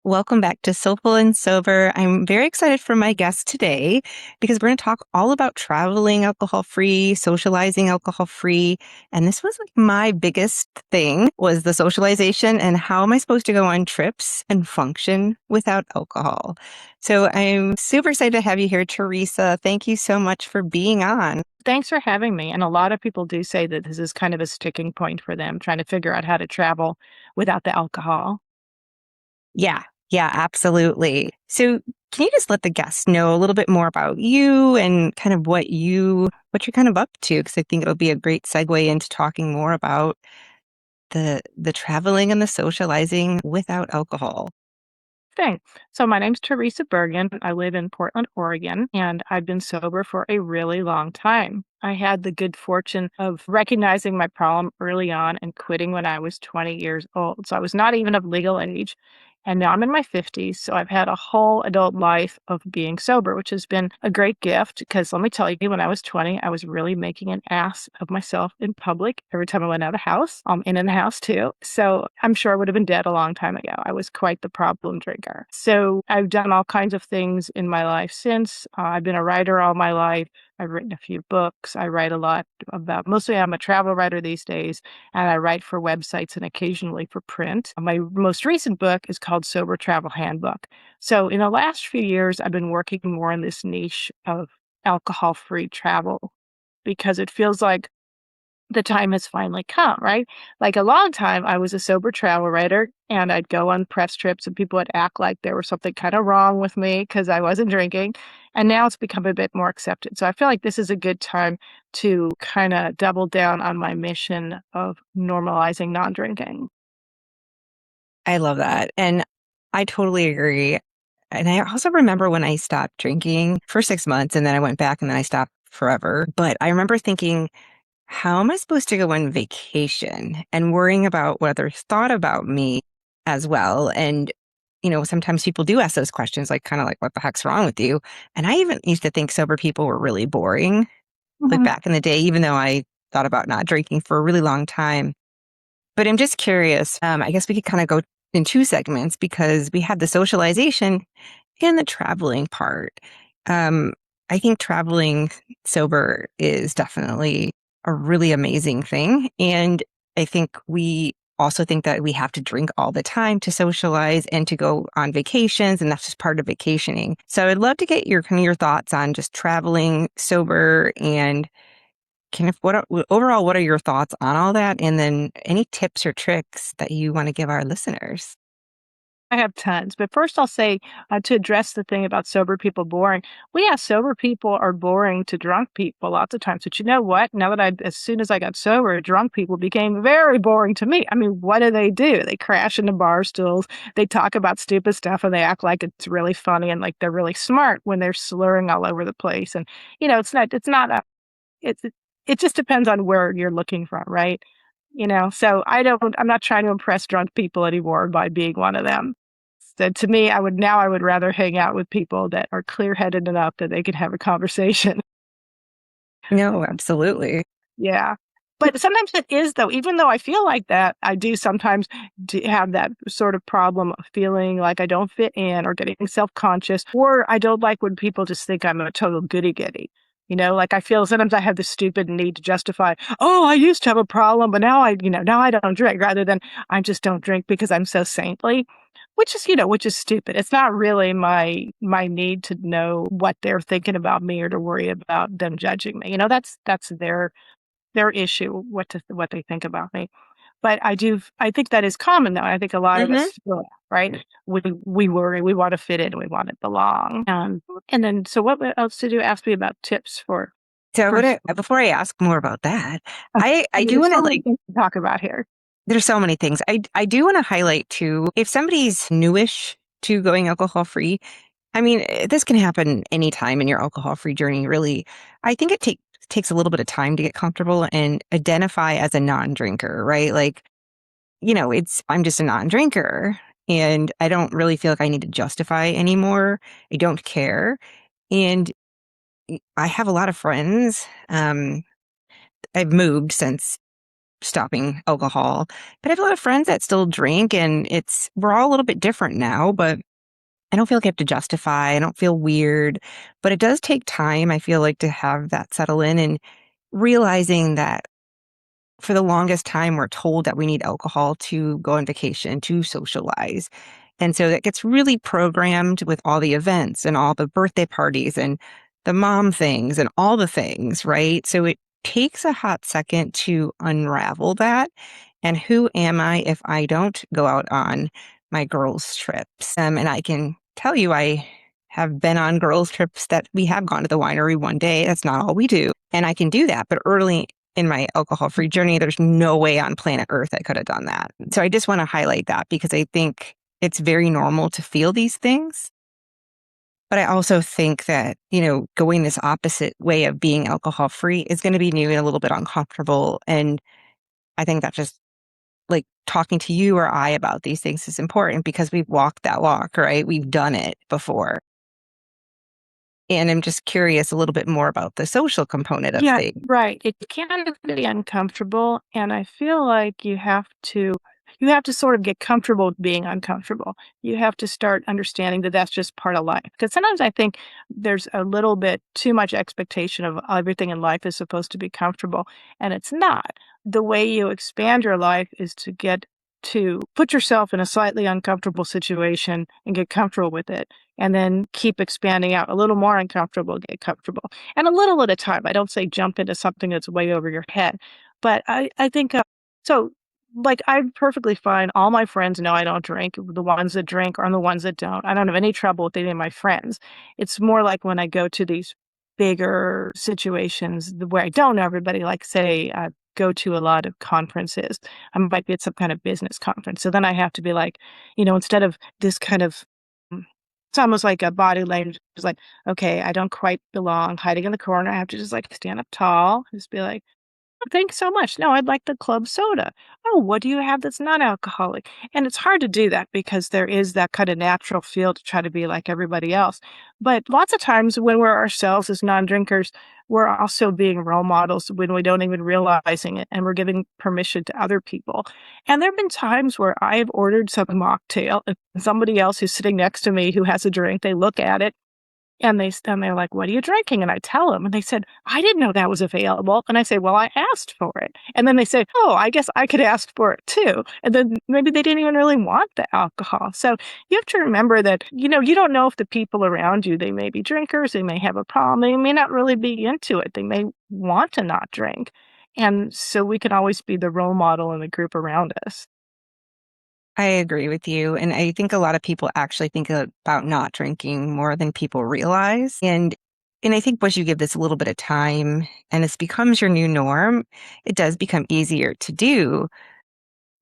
Welcome back to Soulful and Sober. I'm very excited for my guest today because we're going to talk all about traveling alcohol-free, socializing alcohol-free. And this was like my biggest thing was the socialization and how am I supposed to go on trips and function without alcohol? So I'm super excited to have you here, Teresa. Thank you so much for being on. Thanks for having me. And a lot of people do say that this is kind of a sticking point for them, trying to figure out how to travel without the alcohol. Yeah, yeah, absolutely. So can you just let the guests know a little bit more about you and kind of what you're kind of up to? Because I think it'll be a great segue into talking more about the traveling and the socializing without alcohol. Thing. So my name's Teresa Bergen. I live in Portland, Oregon, and I've been sober for a really long time. I had the good fortune of recognizing my problem early on and quitting when I was 20 years old. So I was not even of legal age. And now I'm in my 50s. So I've had a whole adult life of being sober, which has been a great gift. Because let me tell you, when I was 20, I was really making an ass of myself in public every time I went out of the house, in the house too. So I'm sure I would have been dead a long time ago. I was quite the problem drinker. So I've done all kinds of things in my life since. I've been a writer all my life. I've written a few books. I write a lot about, mostly I'm a travel writer these days, and I write for websites and occasionally for print. My most recent book is called Sober Travel Handbook. So in the last few years, I've been working more in this niche of alcohol-free travel because it feels like the time has finally come, right? Like a long time, I was a sober travel writer and I'd go on press trips and people would act like there was something kind of wrong with me because I wasn't drinking. And now it's become a bit more accepted. So I feel like this is a good time to kind of double down on my mission of normalizing non drinking. I love that. And I totally agree. And I also remember when I stopped drinking for 6 months and then I went back and then I stopped forever. But I remember thinking, how am I supposed to go on vacation and worrying about what others thought about me as well? And, sometimes people do ask those questions, like, kind of like, what the heck's wrong with you? And I even used to think sober people were really boring, like Mhm. back in the day, even though I thought about not drinking for a really long time. But I'm just curious. I guess we could kind of go in two segments because we have the socialization and the traveling part. Um, I think traveling sober is definitely a really amazing thing. And I think we also think that we have to drink all the time to socialize and to go on vacations, and that's just part of vacationing. So I'd love to get your kind of your thoughts on just traveling sober and kind of overall, what are your thoughts on all that? And then any tips or tricks that you want to give our listeners? I have tons. But first, I'll say to address the thing about sober people boring. Well, yeah, sober people are boring to drunk people lots of times. But you know what? As soon as I got sober, drunk people became very boring to me. I mean, what do? They crash into bar stools. They talk about stupid stuff and they act like it's really funny and like they're really smart when they're slurring all over the place. And, it's, it just depends on where you're looking from, right? So I'm not trying to impress drunk people anymore by being one of them. So to me, I would rather hang out with people that are clear-headed enough that they can have a conversation. No, absolutely. Yeah. But sometimes it is though, even though I feel like that, I do sometimes have that sort of problem of feeling like I don't fit in or getting self-conscious, or I don't like when people just think I'm a total goody-goody. Like I feel sometimes I have this stupid need to justify, oh, I used to have a problem, but now I don't drink, rather than I just don't drink because I'm so saintly, which is stupid. It's not really my need to know what they're thinking about me or to worry about them judging me. That's their issue, what they think about me. But I think that is common though. I think a lot of Hmm. us feel that, right? We worry, we want to fit in, we want to belong. And then so what else did you ask me about tips So for before I ask more about that, I I mean do there's want to so many like, things to talk about here. there's so many things. I do want to highlight too, if somebody's newish to going alcohol free, I mean, this can happen anytime in your alcohol free journey, really. I think takes a little bit of time to get comfortable and identify as a non-drinker, right? Like, I'm just a non-drinker and I don't really feel like I need to justify anymore. I don't care. And I have a lot of friends. I've moved since stopping alcohol. But I have a lot of friends that still drink, and we're all a little bit different now, but I don't feel like I have to justify. I don't feel weird, but it does take time, I feel like, to have that settle in and realizing that for the longest time, we're told that we need alcohol to go on vacation, to socialize. And so that gets really programmed with all the events and all the birthday parties and the mom things and all the things, right? So it takes a hot second to unravel that. And who am I if I don't go out on my girls' trips? And I can tell you, I have been on girls' trips that we have gone to the winery one day. That's not all we do. And I can do that. But early in my alcohol free journey, there's no way on planet Earth I could have done that. So I just want to highlight that because I think it's very normal to feel these things. But I also think that, going this opposite way of being alcohol free is going to be new and a little bit uncomfortable. And I think that just like talking to you or I about these things is important because we've walked that walk, right? We've done it before. And I'm just curious a little bit more about the social component of Yeah, things. right. It can be uncomfortable, and I feel like you have to sort of get comfortable with being uncomfortable. You have to start understanding that that's just part of life. Because sometimes I think there's a little bit too much expectation of everything in life is supposed to be comfortable, and it's not. The way you expand your life is to put yourself in a slightly uncomfortable situation and get comfortable with it, and then keep expanding out a little more uncomfortable, get comfortable and a little at a time. I don't say jump into something that's way over your head, but I think so. Like I'm perfectly fine. All my friends know I don't drink. The ones that drink are the ones that don't. I don't have any trouble with any of my friends. It's more like when I go to these bigger situations where I don't know everybody, like say go to a lot of conferences. I might be at some kind of business conference. So then I have to be like, instead of this kind of mm, it's almost like a body language. It's like, okay, I don't quite belong hiding in the corner. I have to just like stand up tall, just be like, "Oh, thanks so much. No, I'd like the club soda. Oh, what do you have that's non-alcoholic?" And it's hard to do that because there is that kind of natural feel to try to be like everybody else. But lots of times when we're ourselves as non-drinkers, we're also being role models when we don't even realizing it, and we're giving permission to other people. And there have been times where I've ordered some mocktail and somebody else who's sitting next to me who has a drink, they look at it and they're like, "What are you drinking?" And I tell them, and they said, "I didn't know that was available." And I say, "Well, I asked for it." And then they say, "Oh, I guess I could ask for it too." And then maybe they didn't even really want the alcohol. So you have to remember that, you don't know if the people around you, they may be drinkers, they may have a problem, they may not really be into it, they may want to not drink. And so we can always be the role model in the group around us. I agree with you. And I think a lot of people actually think about not drinking more than people realize. And I think once you give this a little bit of time and this becomes your new norm, it does become easier to do.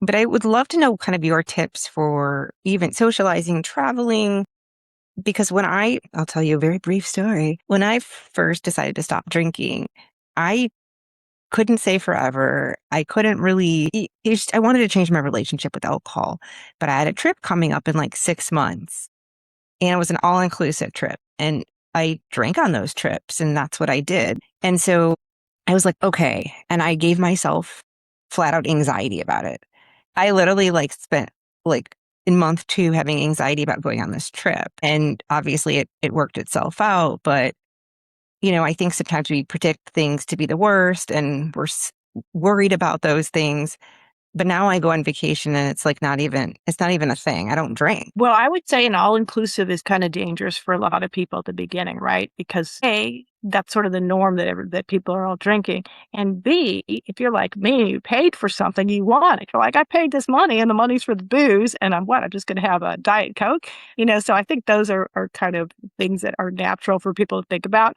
But I would love to know kind of your tips for even socializing, traveling, because I'll tell you a very brief story. When I first decided to stop drinking, I couldn't say forever. I couldn't really, I wanted to change my relationship with alcohol, but I had a trip coming up in like 6 months and it was an all inclusive trip. And I drank on those trips and that's what I did. And so I was like, okay. And I gave myself flat out anxiety about it. I literally like spent like in month 2 having anxiety about going on this trip. And obviously it worked itself out, but I think sometimes we predict things to be the worst and worried about those things. But now I go on vacation and it's like it's not even a thing. I don't drink. Well, I would say an all-inclusive is kinda dangerous for a lot of people at the beginning, right? Because A, that's sort of the norm that people are all drinking, and B, if you're like me, you paid for something, you want it. You're like, "I paid this money, and the money's for the booze, and I'm just gonna have a Diet Coke?" So I think those are kind of things that are natural for people to think about.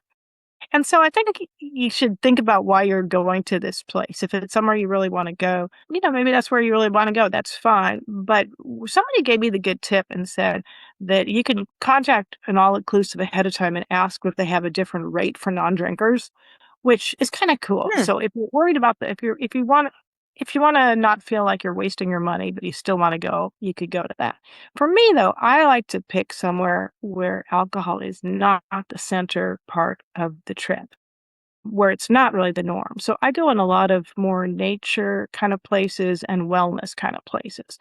And so I think you should think about why you're going to this place. If it's somewhere you really want to go, maybe that's where you really want to go. That's fine. But somebody gave me the good tip and said that you can contact an all inclusive ahead of time and ask if they have a different rate for non drinkers, which is kind of cool. Hmm. So if you're worried about if you want to not feel like you're wasting your money, but you still want to go, you could go to that. For me, though, I like to pick somewhere where alcohol is not the center part of the trip. where it's not really the norm. So I go in a lot of more nature kind of places and wellness kind of places.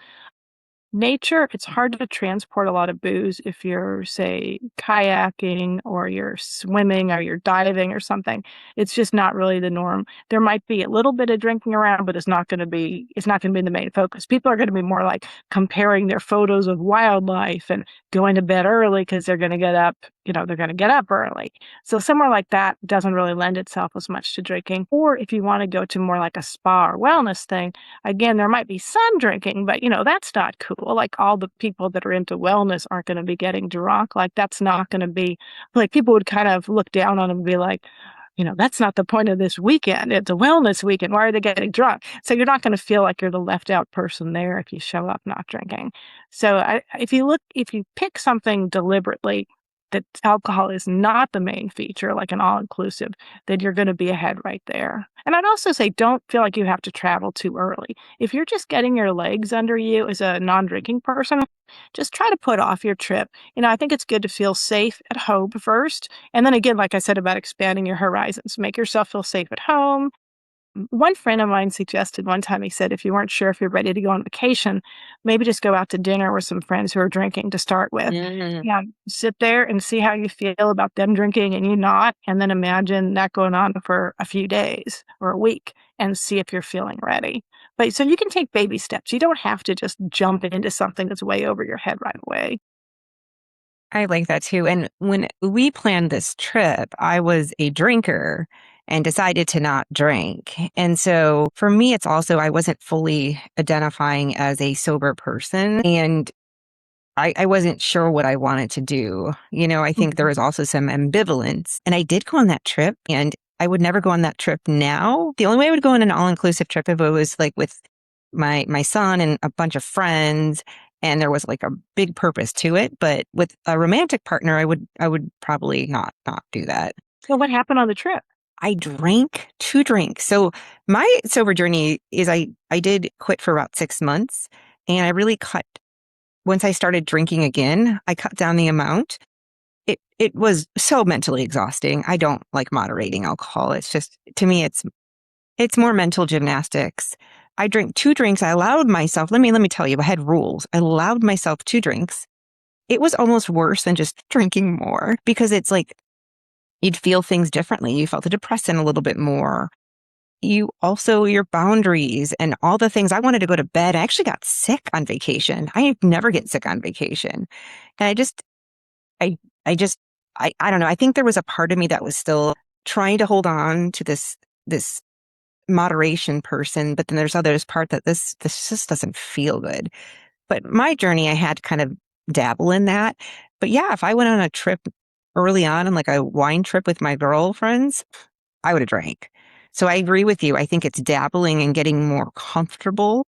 Nature, it's hard to transport a lot of booze if you're, say, kayaking or you're swimming or you're diving or something. It's just not really the norm. There might be a little bit of drinking around, but it's not gonna be the main focus. People are gonna be more like comparing their photos of wildlife and going to bed early because they're gonna get up, they're gonna get up early. So somewhere like that doesn't really lend itself as much to drinking. Or if you want to go to more like a spa or wellness thing, again, there might be some drinking, but that's not cool. Like all the people that are into wellness aren't going to be getting drunk. Like that's not going to be like people would kind of look down on them and be like, that's not the point of this weekend. It's a wellness weekend. Why are they getting drunk? So you're not going to feel like you're the left out person there if you show up not drinking. So if you pick something deliberately that alcohol is not the main feature, like an all inclusive, then you're going to be ahead right there. And I'd also say don't feel like you have to travel too early. If you're just getting your legs under you as a non drinking person, just try to put off your trip. I think it's good to feel safe at home first. And then again, like I said about expanding your horizons, make yourself feel safe at home. One friend of mine suggested one time, he said, if you weren't sure if you're ready to go on vacation, maybe just go out to dinner with some friends who are drinking to start with. Mm. Yeah, sit there and see how you feel about them drinking and you not, and then imagine that going on for a few days or a week and see if you're feeling ready. But so you can take baby steps. You don't have to just jump into something that's way over your head right away. I like that too. And when we planned this trip, I was a drinker and decided to not drink. And so for me, it's also, I wasn't fully identifying as a sober person. And I wasn't sure what I wanted to do. I think there Mhm. was also some ambivalence. And I did go on that trip, and I would never go on that trip now. The only way I would go on an all-inclusive trip if it was like with my son and a bunch of friends, and there was like a big purpose to it. But with a romantic partner, I would probably not do that. So what happened on the trip? I drank 2 drinks. So my sober journey is I did quit for about 6 months, and I really cut once I started drinking again, I cut down the amount. It was so mentally exhausting. I don't like moderating alcohol. It's just, to me, it's more mental gymnastics. I drank 2 drinks. I allowed myself, let me tell you, I had rules. I allowed myself 2 drinks. It was almost worse than just drinking more because it's like you'd feel things differently. You felt the depressant a little bit more. You also, your boundaries and all the things. I wanted to go to bed. I actually got sick on vacation. I never get sick on vacation. And I, I just, I don't know. I think there was a part of me that was still trying to hold on to this moderation person, but then there's others part that this just doesn't feel good. But my journey, I had to kind of dabble in that. But yeah, if I went on a trip early on, like a wine trip with my girlfriends, I would have drank. So I agree with you. I think it's dabbling and getting more comfortable.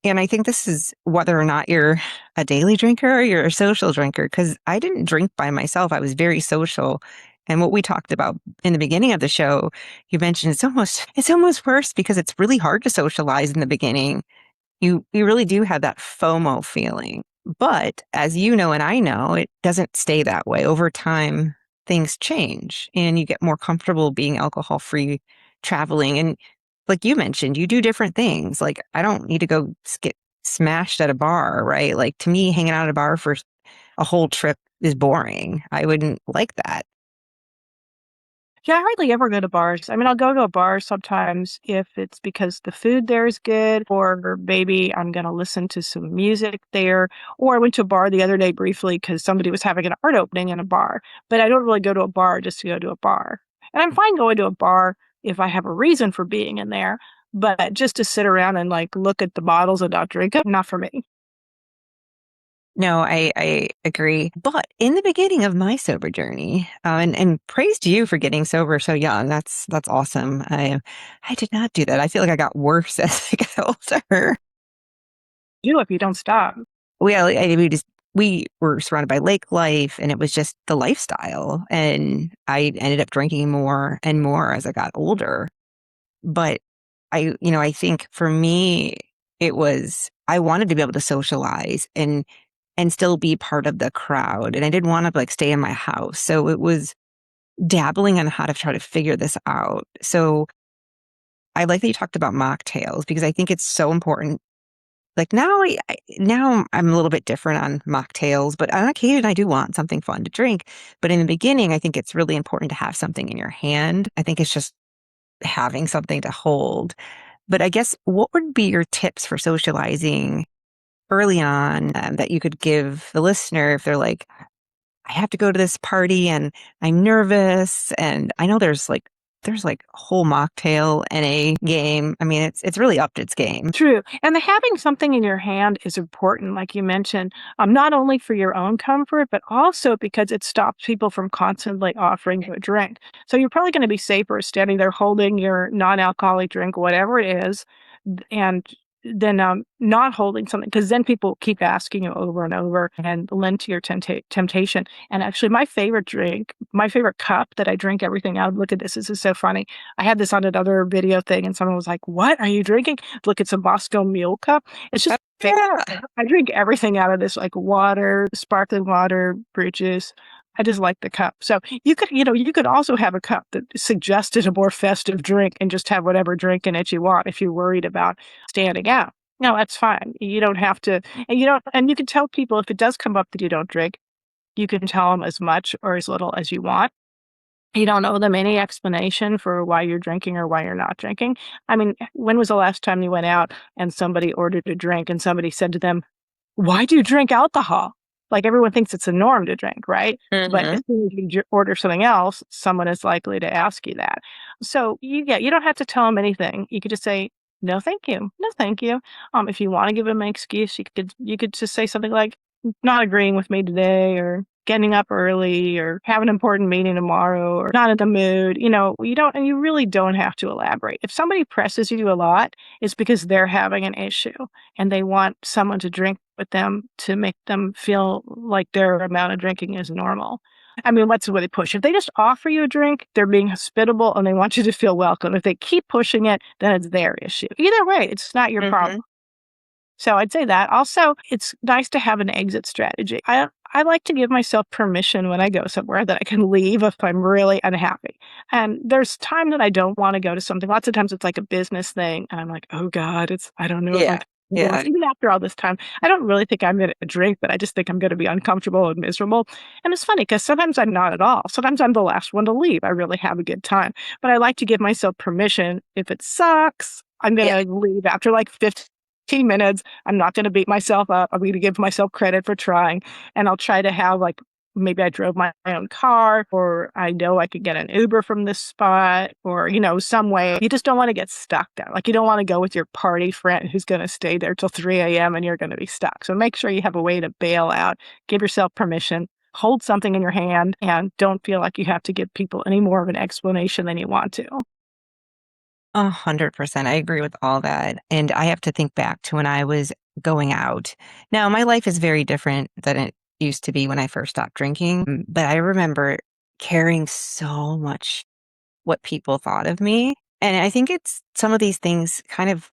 And I think this is whether or not you're a daily drinker or you're a social drinker, because I didn't drink by myself. I was very social. And what we talked about in the beginning of the show, you mentioned it's almost worse because it's really hard to socialize in the beginning. You really do have that FOMO feeling. But as you know, and I know, it doesn't stay that way. Over time, things change and you get more comfortable being alcohol free, traveling. And like you mentioned, you do different things. Like I don't need to go get smashed at a bar, right? Like to me, hanging out at a bar for a whole trip is boring. I wouldn't like that. Yeah, I hardly ever go to bars. I mean, I'll go to a bar sometimes if it's because the food there is good, or maybe I'm going to listen to some music there. Or I went to a bar the other day briefly because somebody was having an art opening in a bar. But I don't really go to a bar just to go to a bar. And I'm fine going to a bar if I have a reason for being in there. But just to sit around and like look at the bottles and not drink it, not for me. No, I agree. But in the beginning of my sober journey, and praise to you for getting sober so young. That's awesome. I did not do that. I feel like I got worse as I got older. Do if you don't stop. We were surrounded by lake life, and it was just the lifestyle. And I ended up drinking more and more as I got older. But I think for me, it was I wanted to be able to socialize and still be part of the crowd. And I didn't want to like stay in my house. So it was dabbling on how to try to figure this out. So I like that you talked about mocktails because I think it's so important. Like now, now I'm a little bit different on mocktails, but on occasion I do want something fun to drink. But in the beginning, I think it's really important to have something in your hand. I think it's just having something to hold. But I guess what would be your tips for socializing early on that you could give the listener if they're like, I have to go to this party and I'm nervous and I know there's like a whole mocktail NA game. I mean, it's really upped its game. True. And the having something in your hand is important, like you mentioned, not only for your own comfort, but also because it stops people from constantly offering you a drink. So you're probably going to be safer standing there holding your non-alcoholic drink, whatever it is, and then not holding something, because then people keep asking you over and over and lend to your temptation. And actually, my favorite drink, my favorite cup that I drink everything out of, look at this is so funny. I had this on another video thing, and someone was like, "What are you drinking?" Look, it's a Moscow Mule cup. It's just Yeah. I drink everything out of this, like water, sparkling water, fruit juice. I just like the cup. So you could also have a cup that suggested a more festive drink and just have whatever drink in it you want if you're worried about standing out. No, that's fine. You don't have to, and you can tell people if it does come up that you don't drink, you can tell them as much or as little as you want. You don't owe them any explanation for why you're drinking or why you're not drinking. I mean, when was the last time you went out and somebody ordered a drink and somebody said to them, "Why do you drink alcohol?" Like, everyone thinks it's a norm to drink, right? But Hmm. as soon as you order something else, someone is likely to ask you that. So, you don't have to tell them anything. You could just say, "No, thank you. No, thank you." If you wanna give them an excuse, you could just say something like, "Not agreeing with me today," or "Getting up early," or "Have an important meeting tomorrow," or "Not in the mood." You really don't have to elaborate. If somebody presses you a lot, it's because they're having an issue and they want someone to drink with them to make them feel like their amount of drinking is normal. I mean, what's the way they push? If they just offer you a drink, they're being hospitable and they want you to feel welcome. If they keep pushing it, then it's their issue. Either way, it's not your problem. Hmm. So I'd say that. Also, it's nice to have an exit strategy. I like to give myself permission when I go somewhere that I can leave if I'm really unhappy. And there's time that I don't want to go to something. Lots of times it's like a business thing, and I'm like, oh God, I don't know if I Yeah. can do this. Yeah. Even after all this time, I don't really think I'm going to drink, but I just think I'm going to be uncomfortable and miserable. And it's funny because sometimes I'm not at all. Sometimes I'm the last one to leave. I really have a good time, but I like to give myself permission. If it sucks, I'm going Yeah. to leave after like 15 minutes. I'm not going to beat myself up. I'm going to give myself credit for trying. And I'll try to have, like, maybe I drove my own car, or I know I could get an Uber from this spot, or, some way. You just don't want to get stuck there. Like, you don't want to go with your party friend who's going to stay there till 3 a.m. and you're going to be stuck. So make sure you have a way to bail out, give yourself permission, hold something in your hand, and don't feel like you have to give people any more of an explanation than you want to. 100%. I agree with all that. And I have to think back to when I was going out. Now, my life is very different than it used to be when I first stopped drinking, but I remember caring so much what people thought of me. And I think it's some of these things kind of,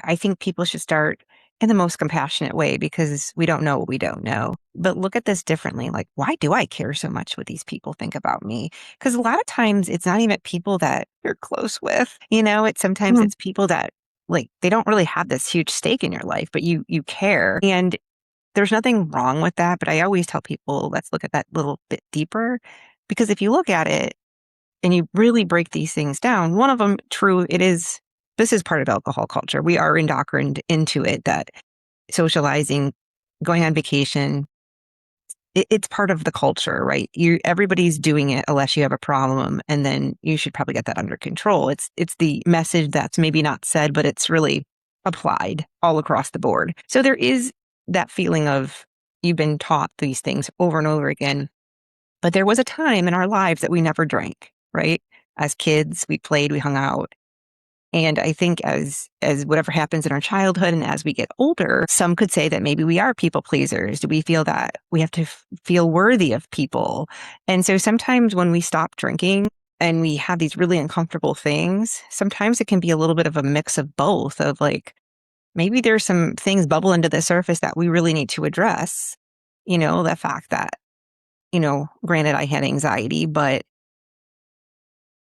I think people should start in the most compassionate way because we don't know what we don't know. But look at this differently. Like, why do I care so much what these people think about me? Because a lot of times it's not even people that you're close with. It's sometimes Mm. it's people that like they don't really have this huge stake in your life, but you care. And there's nothing wrong with that. But I always tell people, let's look at that little bit deeper. Because if you look at it, and you really break these things down, one of them, true, this is part of alcohol culture. We are indoctrined into it that socializing, going on vacation, it's part of the culture, right? Everybody's doing it unless you have a problem, and then you should probably get that under control. It's the message that's maybe not said, but it's really applied all across the board. So there is that feeling of you've been taught these things over and over again, but there was a time in our lives that we never drank, right? As kids, we played, we hung out. And I think as whatever happens in our childhood and as we get older, some could say that maybe we are people pleasers. Do we feel that we have to feel worthy of people? And so sometimes when we stop drinking and we have these really uncomfortable things, sometimes it can be a little bit of a mix of both of like, maybe there's some things bubble into the surface that we really need to address. The fact that granted I had anxiety, but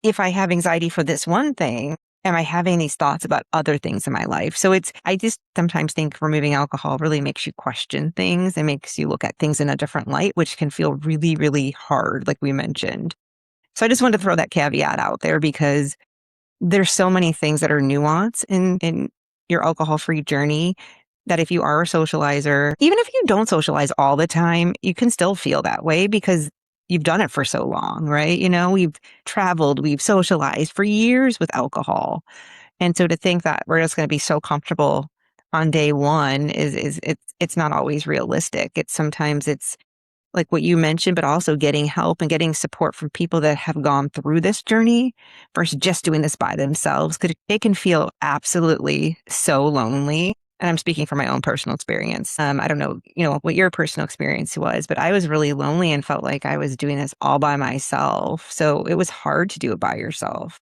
if I have anxiety for this one thing, am I having these thoughts about other things in my life? So I just sometimes think removing alcohol really makes you question things and makes you look at things in a different light, which can feel really, really hard, like we mentioned. So I just wanted to throw that caveat out there because there's so many things that are nuanced in your alcohol-free journey that if you are a socializer, even if you don't socialize all the time, you can still feel that way because you've done it for so long, right? We've traveled, we've socialized for years with alcohol. And so to think that we're just going to be so comfortable on day one it's not always realistic. It's like what you mentioned, but also getting help and getting support from people that have gone through this journey versus just doing this by themselves. Because it can feel absolutely so lonely. And I'm speaking from my own personal experience. I don't know, what your personal experience was, but I was really lonely and felt like I was doing this all by myself. So it was hard to do it by yourself.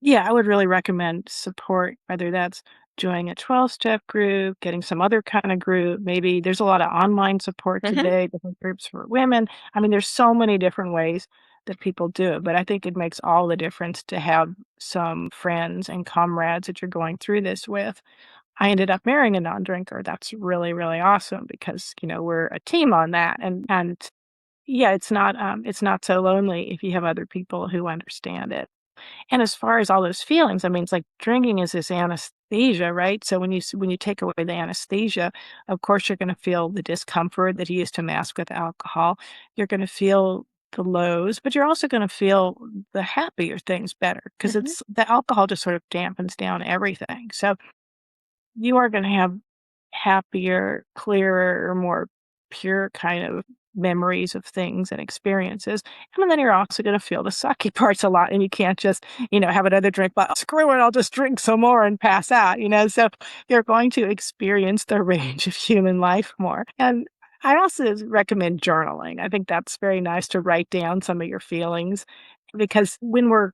Yeah, I would really recommend support, whether that's joining a 12-step group, getting some other kind of group. Maybe there's a lot of online support Hmm. today, different groups for women. I mean, there's so many different ways that people do it, but I think it makes all the difference to have some friends and comrades that you're going through this with. I ended up marrying a non-drinker. That's really, really awesome because, we're a team on that. And yeah, it's not so lonely if you have other people who understand it. And as far as all those feelings, I mean, it's like drinking is this anesthesia, right? So when you take away the anesthesia, of course, you're gonna feel the discomfort that you used to mask with alcohol. You're gonna feel the lows, but you're also gonna feel the happier things better because Hmm. it's the alcohol just sort of dampens down everything. So you are gonna have happier, clearer, more pure kind of memories of things and experiences. And then you're also gonna feel the sucky parts a lot, and you can't just, have another drink, but screw it, I'll just drink some more and pass out. So you're going to experience the range of human life more. And I also recommend journaling. I think that's very nice to write down some of your feelings because when we're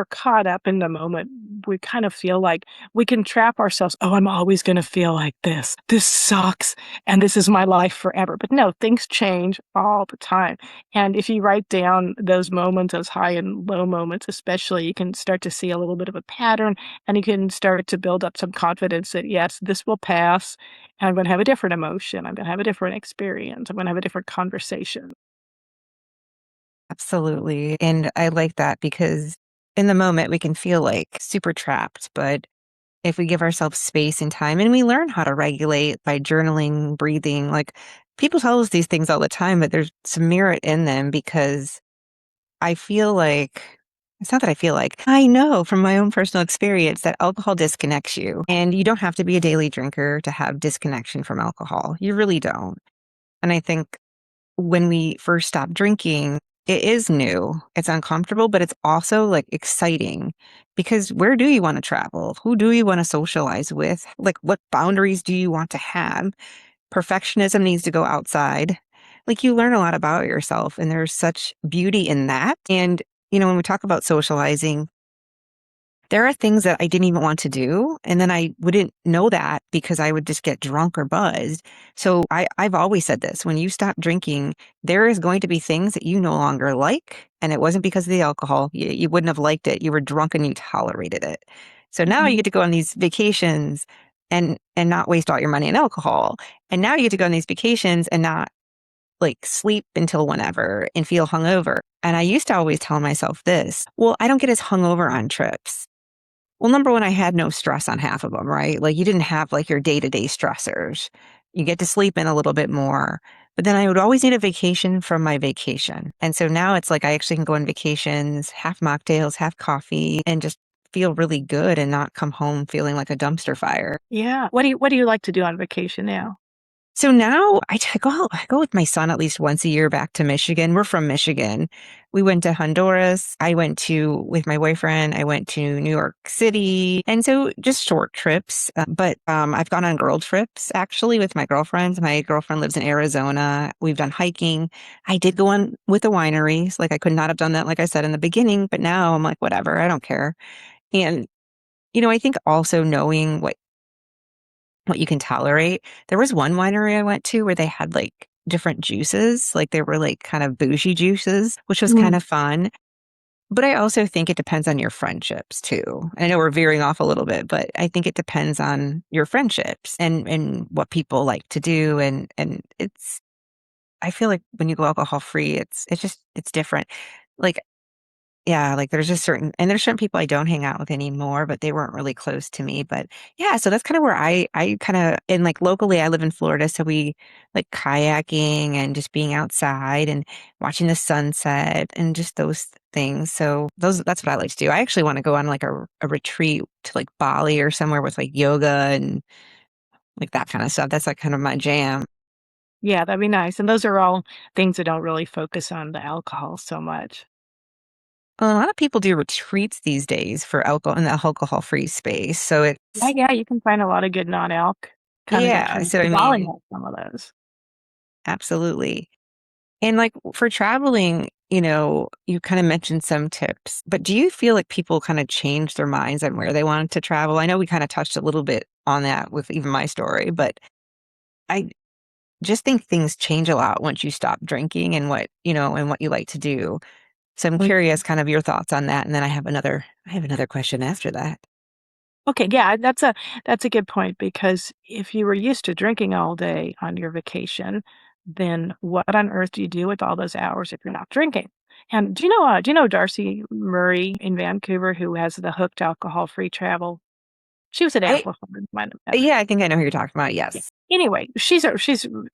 caught up in the moment, we kind of feel like we can trap ourselves. Oh, I'm always going to feel like this. This sucks. And this is my life forever. But no, things change all the time. And if you write down those moments, those high and low moments, especially, you can start to see a little bit of a pattern and you can start to build up some confidence that, yes, this will pass. And I'm going to have a different emotion. I'm going to have a different experience. I'm going to have a different conversation. Absolutely. And I like that because in the moment we can feel like super trapped, but if we give ourselves space and time and we learn how to regulate by journaling, breathing, like people tell us these things all the time, but there's some merit in them because I feel like it's not that I feel like I know from my own personal experience that alcohol disconnects you and you don't have to be a daily drinker to have disconnection from alcohol. You really don't. And I think when we first stop drinking, it is new. It's uncomfortable, but it's also like exciting because where do you want to travel? Who do you want to socialize with? Like, what boundaries do you want to have? Perfectionism needs to go outside. Like, you learn a lot about yourself, and there's such beauty in that. And, when we talk about socializing, there are things that I didn't even want to do, and then I wouldn't know that because I would just get drunk or buzzed. So I've always said this, when you stop drinking, there is going to be things that you no longer like, and it wasn't because of the alcohol. You wouldn't have liked it. You were drunk and you tolerated it. So now you Mhm. get to go on these vacations and not waste all your money on alcohol. And now you get to go on these vacations and not like sleep until whenever and feel hungover. And I used to always tell myself this, well, I don't get as hungover on trips. Well, number one, I had no stress on half of them, right? Like you didn't have like your day-to-day stressors. You get to sleep in a little bit more. But then I would always need a vacation from my vacation. And so now it's like I actually can go on vacations, have mocktails, have coffee, and just feel really good and not come home feeling like a dumpster fire. Yeah. What do you like to do on vacation now? So now I go with my son at least once a year back to Michigan. We're from Michigan. We went to Honduras. I went to with my boyfriend. I went to New York City, and so just short trips. But I've gone on girl trips actually with my girlfriends. My girlfriend lives in Arizona. We've done hiking. I did go on with the wineries. Like I could not have done that, like I said in the beginning, but now I'm like whatever. I don't care. And I think also knowing what you can tolerate. There was one winery I went to where they had like different juices. Like they were like kind of bougie juices, which was kind Mm. of fun. But I also think it depends on your friendships too. I know we're veering off a little bit, but I think it depends on your friendships and what people like to do. And it's, I feel like when you go alcohol free, it's just, it's different. Like, yeah, like there's just there's certain people I don't hang out with anymore, but they weren't really close to me. But yeah, so that's kind of where I kind of, and like locally, I live in Florida. So we like kayaking and just being outside and watching the sunset and just those things. So that's what I like to do. I actually want to go on like a retreat to like Bali or somewhere with like yoga and like that kind of stuff. That's like kind of my jam. Yeah, that'd be nice, and those are all things that don't really focus on the alcohol so much. Well, a lot of people do retreats these days for alcohol in the alcohol free space. So Yeah, it's, yeah, you can find a lot of good non-alc kind of yeah. retreats. So I Bali mean, has some of those. absolutely. And like for traveling, you kind of mentioned some tips, but do you feel like people kind of change their minds on where they wanted to travel? I know we kind of touched a little bit on that with even my story, but I just think things change a lot once you stop drinking and what you like to do. So I'm curious kind of your thoughts on that. And then I have another question after that. Okay, yeah, that's a good point because if you were used to drinking all day on your vacation, then what on earth do you do with all those hours if you're not drinking? And do you know Darcy Murray in Vancouver who has the Hooked Alcohol-Free Travel? She was at I, Amplified, might have. yeah, I think I know who you're talking about. Yeah. Yes. Anyway, she's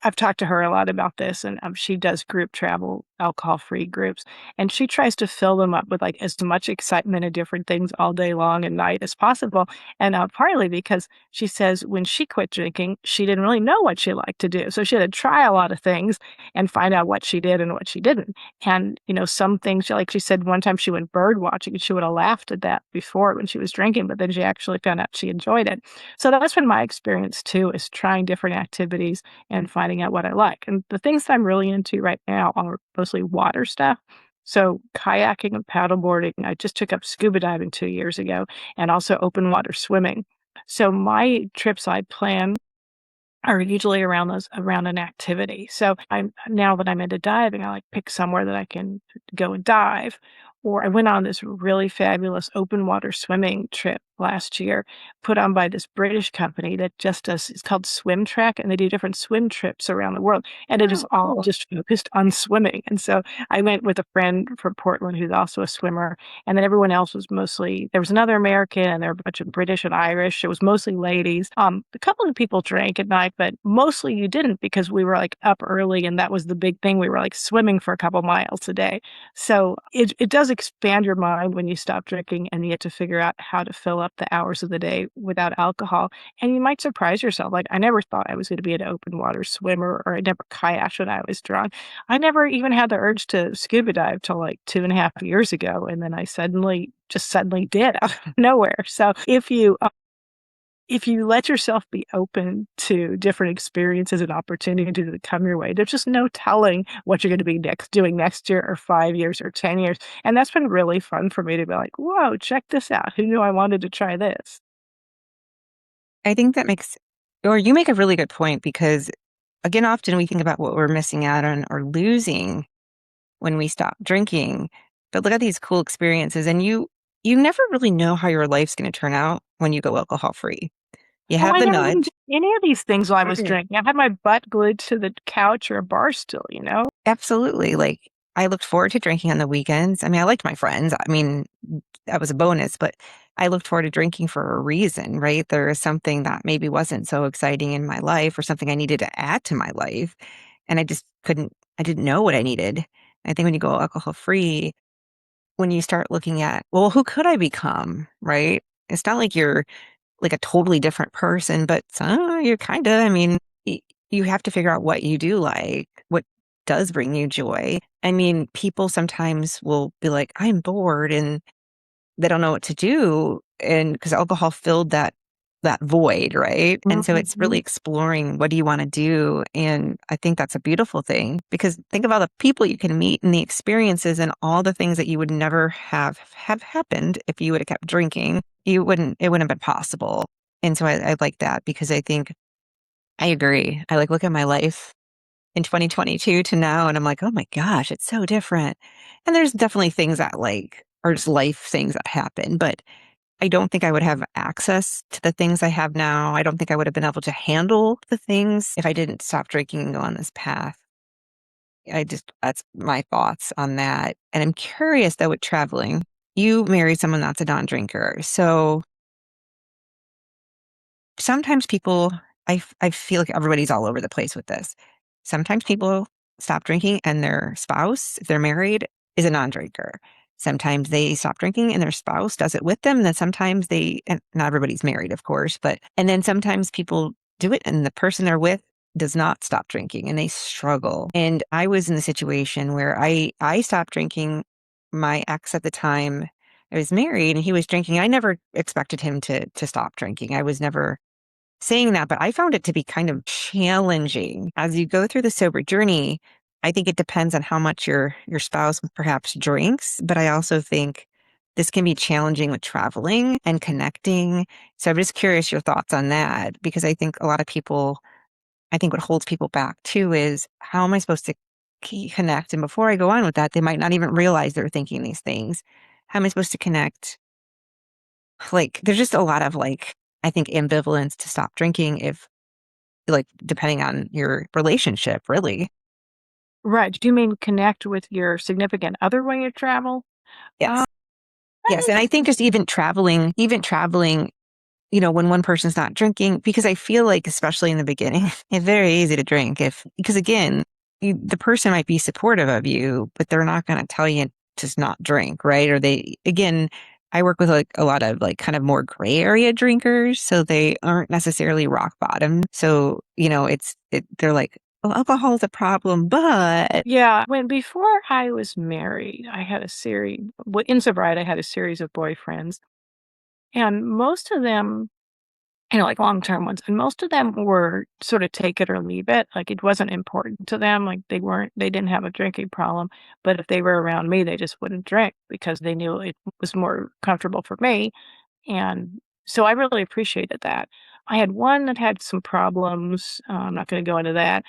I've talked to her a lot about this, and, she does group travel, alcohol-free groups, and she tries to fill them up with, like, as much excitement and different things all day long and night as possible, and, partly because she says when she quit drinking, she didn't really know what she liked to do, so she had to try a lot of things and find out what she did and what she didn't, and, some things like she said one time she went bird watching, and she would have laughed at that before when she was drinking, but then she actually found out she enjoyed it. So that's been my experience too, is trying different activities and finding out what I like. And the things that I'm really into right now are mostly water stuff. So kayaking and paddleboarding. I just took up scuba diving 2 years ago and also open water swimming. So my trips I plan are usually around an activity. So I'm now that I'm into diving, I like pick somewhere that I can go and dive. Or I went on this really fabulous open water swimming trip last year, put on by this British company that just does it's called Swim Track, and they do different swim trips around the world. And it is Oh, all cool. just focused on swimming. And so I went with a friend from Portland who's also a swimmer. And then everyone else was mostly there was another American and there were a bunch of British and Irish. It was mostly ladies. A couple of people drank at night, but mostly you didn't because we were like up early and that was the big thing. We were like swimming for a couple miles a day. So it does expand your mind when you stop drinking and you get to figure out how to fill up the hours of the day without alcohol. And you might surprise yourself. Like I never thought I was going to be an open water swimmer or I never kayaked when I was drunk. I never even had the urge to scuba dive till like 2.5 years ago. And then I suddenly did out of nowhere. So if you let yourself be open to different experiences and opportunities that come your way, there's just no telling what you're going to be doing next year or 5 years or 10 years. And that's been really fun for me to be like, whoa, check this out. Who knew I wanted to try this? I think or you make a really good point because, again, often we think about what we're missing out on or losing when we stop drinking. But look at these cool experiences, and you never really know how your life's going to turn out when you go alcohol free. You Oh, have I the never even nudge. did any of these things while I was Mm. drinking. I had my butt glued to the couch or a bar stool. Absolutely. Like I looked forward to drinking on the weekends. I mean, I liked my friends. I mean, that was a bonus, but I looked forward to drinking for a reason, right? There is something that maybe wasn't so exciting in my life or something I needed to add to my life. And I didn't know what I needed. I think when you go alcohol free, when you start looking at, well, who could I become? Right? It's not like you're like a totally different person, but you're kind of, I mean, you have to figure out what you do like, what does bring you joy. I mean, people sometimes will be like, I'm bored and they don't know what to do. And because alcohol filled that void, right? And so it's really Mhm. exploring what do you want to do. And I think that's a beautiful thing because think of all the people you can meet and the experiences and all the things that you would never have happened if you would have kept drinking. It wouldn't have been possible. And so I like that because I think I agree. I like look at my life in 2022 to now. And I'm like, oh my gosh, it's so different. And there's definitely things that like are just life things that happen, but I don't think I would have access to the things I have now. I don't think I would have been able to handle the things if I didn't stop drinking and go on this path. That's my thoughts on that. And I'm curious though with traveling, you married someone that's a non-drinker. So sometimes people, I feel like everybody's all over the place with this. Sometimes people stop drinking and their spouse, if they're married, is a non-drinker. Sometimes they stop drinking and their spouse does it with them. And then sometimes and not everybody's married, of course, and then sometimes people do it and the person they're with does not stop drinking and they struggle. And I was in the situation where I stopped drinking. My ex at the time, I was married and he was drinking. I never expected him to stop drinking. I was never saying that, but I found it to be kind of challenging. As you go through the sober journey, I think it depends on how much your spouse perhaps drinks, but I also think this can be challenging with traveling and connecting. So I'm just curious your thoughts on that because I think a lot of people, I think what holds people back too is how am I supposed to connect? And before I go on with that, they might not even realize they're thinking these things. How am I supposed to connect? Like, there's just a lot of like, I think ambivalence to stop drinking if like depending on your relationship, really. Right. Do you mean connect with your significant other when you travel? Yes. Uh, Yes. And I think just even traveling, when one person's not drinking, because I feel like, especially in the beginning, it's very easy to drink because again, the person might be supportive of you, but they're not going to tell you to not drink, right? Or again, I work with like a lot of like kind of more gray area drinkers, so they aren't necessarily rock bottom. So, they're like, well, alcohol is a problem, but yeah. When before I was married, I had a series, in sobriety, I had a series of boyfriends, and most of them, like long-term ones, and most of them were sort of take it or leave it. Like it wasn't important to them. Like they didn't have a drinking problem, but if they were around me, they just wouldn't drink because they knew it was more comfortable for me. And so I really appreciated that. I had one that had some problems. I'm not going to go into that.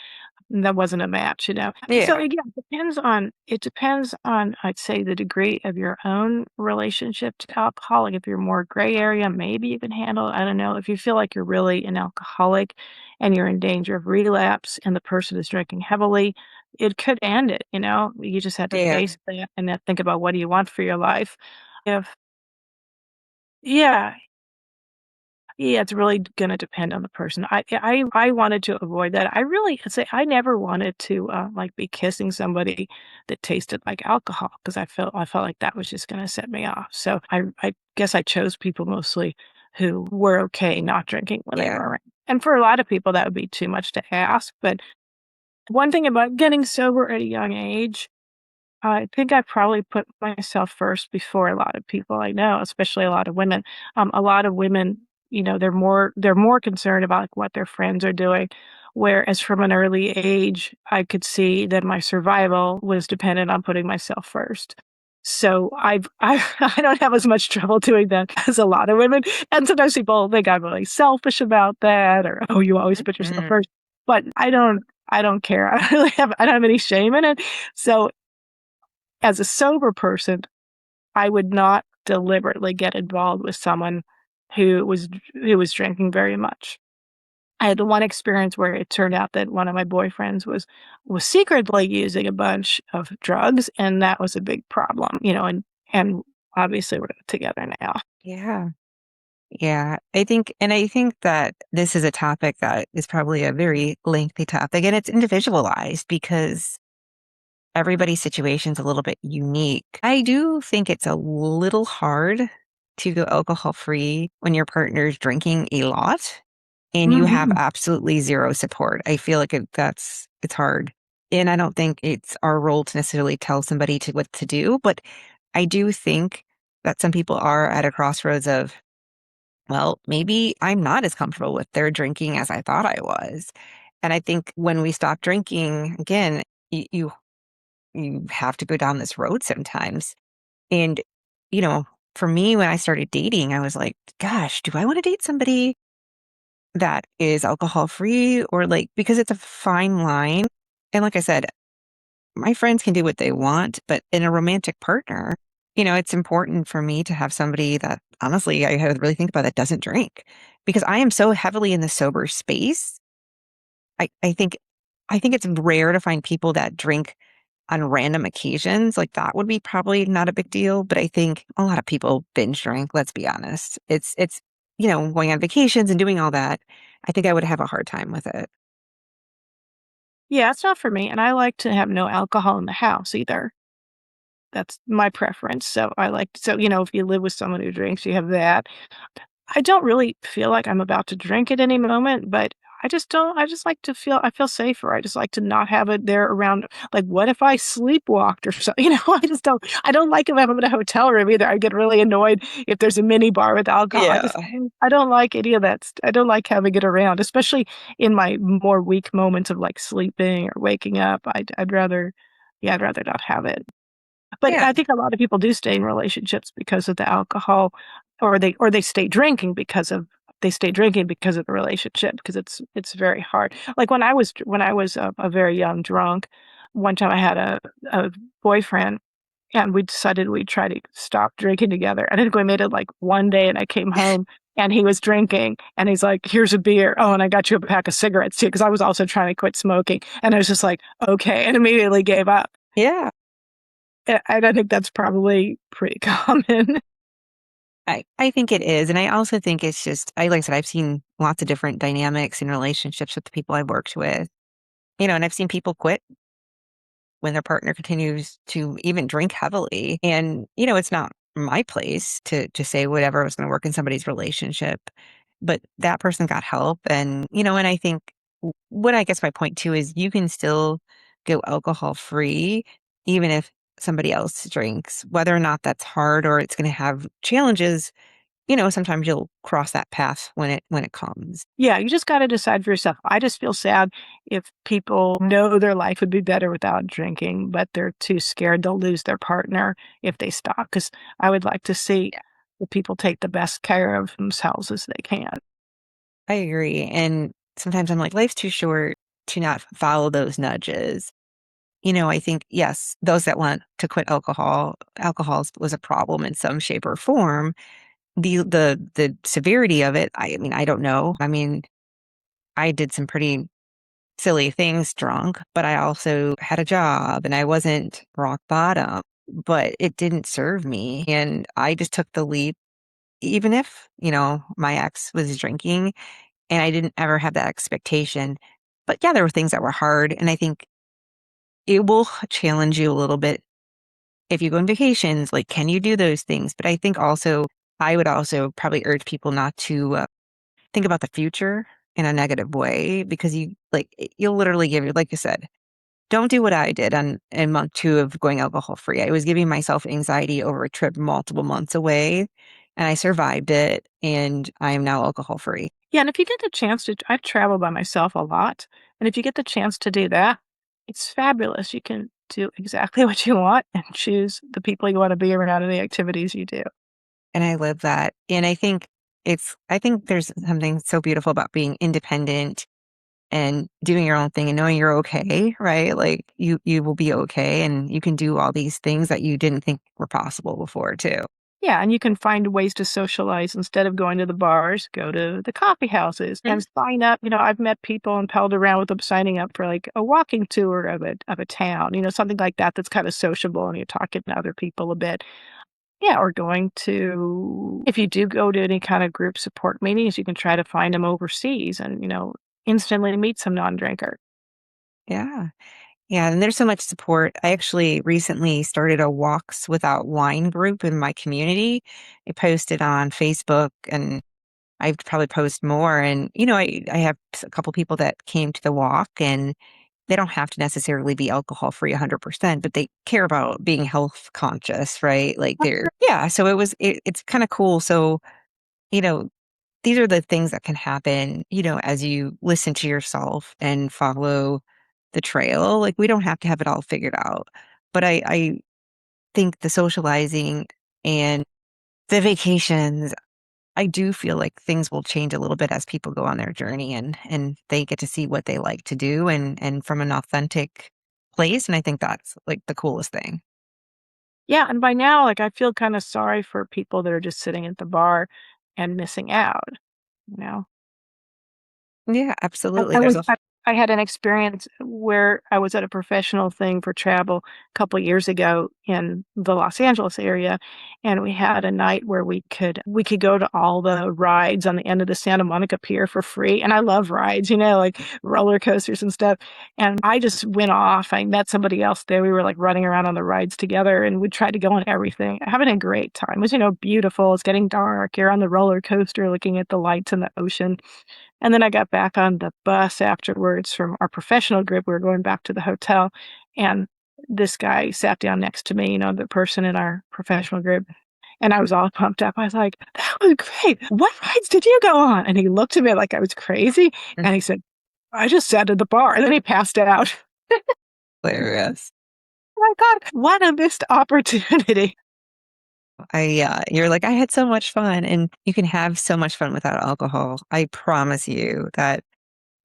That wasn't a match. So, yeah, again, it depends on, I'd say, the degree of your own relationship to alcohol. Like, if you're more gray area, maybe you can handle it, I don't know. If you feel like you're really an alcoholic and you're in danger of relapse and the person is drinking heavily, it could end it. You just have to yeah, face that and then think about what do you want for your life. If Yeah. Yeah, it's really gonna depend on the person. I wanted to avoid that. I really say I never wanted to, like, be kissing somebody that tasted like alcohol because I felt like that was just gonna set me off. So I guess I chose people mostly who were okay not drinking when they were yeah, around. And for a lot of people, that would be too much to ask, but one thing about getting sober at a young age, I think I probably put myself first before a lot of people I know, especially a lot of women. A lot of women, they're more concerned about like, what their friends are doing, whereas from an early age, I could see that my survival was dependent on putting myself first. So I don't have as much trouble doing that as a lot of women, and sometimes people think I'm really selfish about that, or oh, you always put yourself mhm, first. But I don't care. I don't have any shame in it. So as a sober person, I would not deliberately get involved with someone who was drinking very much. I had the one experience where it turned out that one of my boyfriends was secretly using a bunch of drugs, and that was a big problem, and obviously we're together now. yeah. Yeah, I think that this is a topic that is probably a very lengthy topic and it's individualized because everybody's situation is a little bit unique. I do think it's a little hard to go alcohol free when your partner's drinking a lot and you have Mhm. absolutely zero support. I feel like it's hard. And I don't think it's our role to necessarily tell somebody what to do, but I do think that some people are at a crossroads of well, maybe I'm not as comfortable with their drinking as I thought I was. And I think when we stop drinking, again, you have to go down this road sometimes. And, you know, for me, when I started dating, I was like, gosh, do I want to date somebody that is alcohol free or like, because it's a fine line. And like I said, my friends can do what they want, but in a romantic partner, it's important for me to have somebody that honestly, I had to really think about that doesn't drink because I am so heavily in the sober space. I think it's rare to find people that drink on random occasions. Like that would be probably not a big deal, but I think a lot of people binge drink, let's be honest. It's going on vacations and doing all that. I think I would have a hard time with it. Yeah, it's not for me, and I like to have no alcohol in the house either. That's my preference. If you live with someone who drinks, you have that. I don't really feel like I'm about to drink at any moment, but I just like to I feel safer. I just like to not have it there around. Like, what if I sleepwalked or something? I don't like if I'm in a hotel room either. I get really annoyed if there's a mini bar with alcohol. Yeah. I don't like any of that. I don't like having it around, especially in my more weak moments of like sleeping or waking up. I'd rather not have it. But Yeah. I think a lot of people do stay in relationships because of the alcohol, or they stay drinking because of the relationship, because it's very hard. Like when I was a very young drunk, one time I had a boyfriend, and we decided we'd try to stop drinking together. And I think we made it like one day, and I came home and he was drinking, and he's like, "Here's a beer. Oh, and I got you a pack of cigarettes too," because I was also trying to quit smoking. And I was just like, "Okay," and immediately gave up. Yeah. And I think that's probably pretty common. I think it is. And I also think it's just, like I said, I've seen lots of different dynamics in relationships with the people I've worked with, and I've seen people quit when their partner continues to even drink heavily. And, it's not my place to say whatever was going to work in somebody's relationship, but that person got help. And I think what I guess my point too is you can still go alcohol free, even if somebody else drinks, whether or not that's hard or it's going to have challenges. Sometimes you'll cross that path when it comes. Yeah, you just gotta decide for yourself. I just feel sad if people know their life would be better without drinking, but they're too scared they'll lose their partner if they stop. Because I would like to see Yeah. the people take the best care of themselves as they can. I agree. And sometimes I'm like, life's too short to not follow those nudges. I think, yes, those that want to quit alcohol was a problem in some shape or form. The severity of it, I mean, I don't know. I mean, I did some pretty silly things drunk, but I also had a job and I wasn't rock bottom, but it didn't serve me. And I just took the leap, even if, my ex was drinking and I didn't ever have that expectation. But yeah, there were things that were hard. And I think it will challenge you a little bit if you go on vacations. Like, can you do those things? But I think also, I would also probably urge people not to think about the future in a negative way because you'll literally like you said, don't do what I did in month 2 of going alcohol free. I was giving myself anxiety over a trip multiple months away, and I survived it, and I am now alcohol free. Yeah, and if you get the chance to I travel by myself a lot, and if you get the chance to do that, it's fabulous. You can do exactly what you want and choose the people you wanna be around and the activities you do. And I live that. And I think there's something so beautiful about being independent and doing your own thing and knowing you're okay, right? Like you will be okay and you can do all these things that you didn't think were possible before too. Yeah, and you can find ways to socialize instead of going to the bars, go to the coffee houses Mhm. and sign up. I've met people and palled around with them signing up for like a walking tour of a town, something like that that's kind of sociable and you're talking to other people a bit. Yeah, or going to if you do go to any kind of group support meetings, you can try to find them overseas and, instantly meet some non-drinker. Yeah. Yeah, and there's so much support. I actually recently started a Walks Without Wine group in my community. I posted on Facebook and I've probably post more. And, I have a couple people that came to the walk and they don't have to necessarily be alcohol free 100%, but they care about being health conscious, right? Like yeah. So it's kind of cool. So, you know, these are the things that can happen, as you listen to yourself and follow the trail. Like we don't have to have it all figured out. But I think the socializing and the vacations, I do feel like things will change a little bit as people go on their journey and they get to see what they like to do and from an authentic place. And I think that's like the coolest thing. Yeah, and by now, like, I feel kinda sorry for people that are just sitting at the bar and missing out, you know? Yeah, I absolutely. I There's was a I had an experience where I was at a professional thing for travel a couple years ago in the Los Angeles area, and we had a night where we could go to all the rides on the end of the Santa Monica Pier for free, and I love rides, like roller coasters and stuff, and I just went off. I met somebody else there. We were, like, running around on the rides together, and we tried to go on everything, having a great time. It was, beautiful. It's getting dark. You're on the roller coaster looking at the lights in the ocean. And then I got back on the bus afterwards from our professional group. We were going back to the hotel, and this guy sat down next to me, the person in our professional group, and I was all pumped up. I was like, "That was great. What rides did you go on?" And he looked at me like I was crazy, and he said, "I just sat at the bar," and then he passed out. hilarious. My God, what a missed opportunity. You're like, I had so much fun, and you can have so much fun without alcohol. I promise you that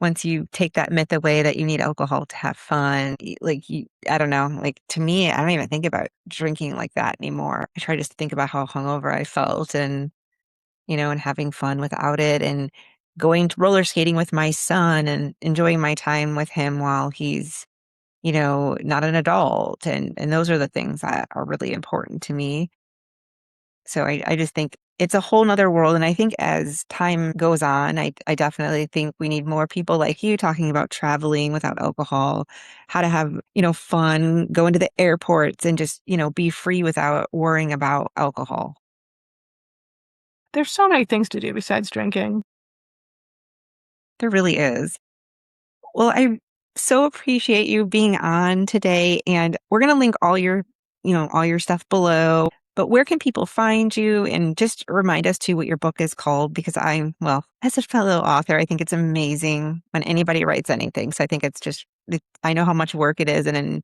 once you take that myth away that you need alcohol to have fun, I don't know, like to me, I don't even think about drinking like that anymore. I try just to think about how hungover I felt and having fun without it and going to roller skating with my son and enjoying my time with him while he's not an adult. And those are the things that are really important to me. So I just think it's a whole nother world. And I think as time goes on, I definitely think we need more people like you talking about traveling without alcohol, how to have fun, go into the airports and just be free without worrying about alcohol. There's so many things to do besides drinking. There really is. Well, I so appreciate you being on today. And we're going to link all your stuff below. But where can people find you? And just remind us too what your book is called, because well, as a fellow author, I think it's amazing when anybody writes anything. So I think I know how much work it is and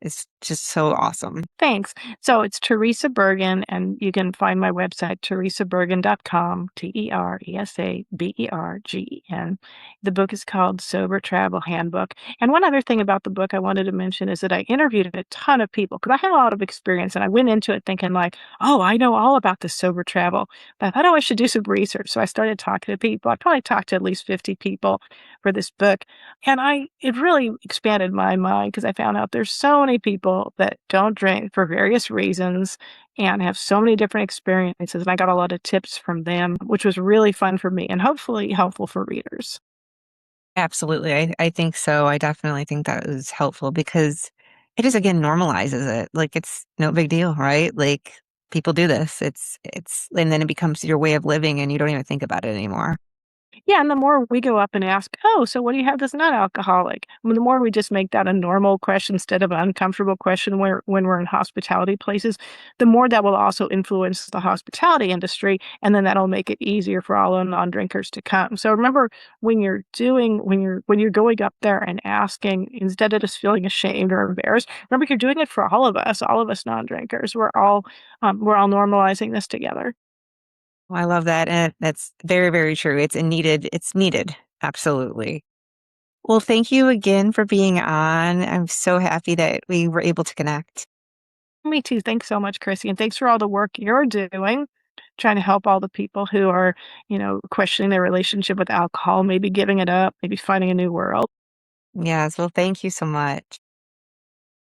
it's just so awesome. Thanks. So it's Teresa Bergen, and you can find my website, teresabergen.com, Teresabergen. The book is called Sober Travel Handbook. And one other thing about the book I wanted to mention is that I interviewed a ton of people because I had a lot of experience and I went into it thinking like, oh, I know all about this sober travel. But I thought, oh, I should do some research. So I started talking to people. I probably talked to at least 50 people for this book. And it really expanded my mind because I found out there's so many people that don't drink for various reasons and have so many different experiences. And I got a lot of tips from them, which was really fun for me and hopefully helpful for readers. Absolutely. I think so. I definitely think that was helpful because it just again normalizes it. Like it's no big deal, right? Like people do this. And then it becomes your way of living and you don't even think about it anymore. Yeah, and the more we go up and ask, "Oh, so what do you have that's not alcoholic?" The more we just make that a normal question instead of an uncomfortable question where when we're in hospitality places, the more that will also influence the hospitality industry, and then that'll make it easier for all the non-drinkers to come. So remember when you're going up there and asking, instead of just feeling ashamed or embarrassed, remember you're doing it for all of us non-drinkers. We're all normalizing this together. Well, I love that. And that's very, very true. It's needed. Absolutely. Well, thank you again for being on. I'm so happy that we were able to connect. Me too. Thanks so much, Chrissy. And thanks for all the work you're doing, trying to help all the people who are, questioning their relationship with alcohol, maybe giving it up, maybe finding a new world. Yes. Well, thank you so much.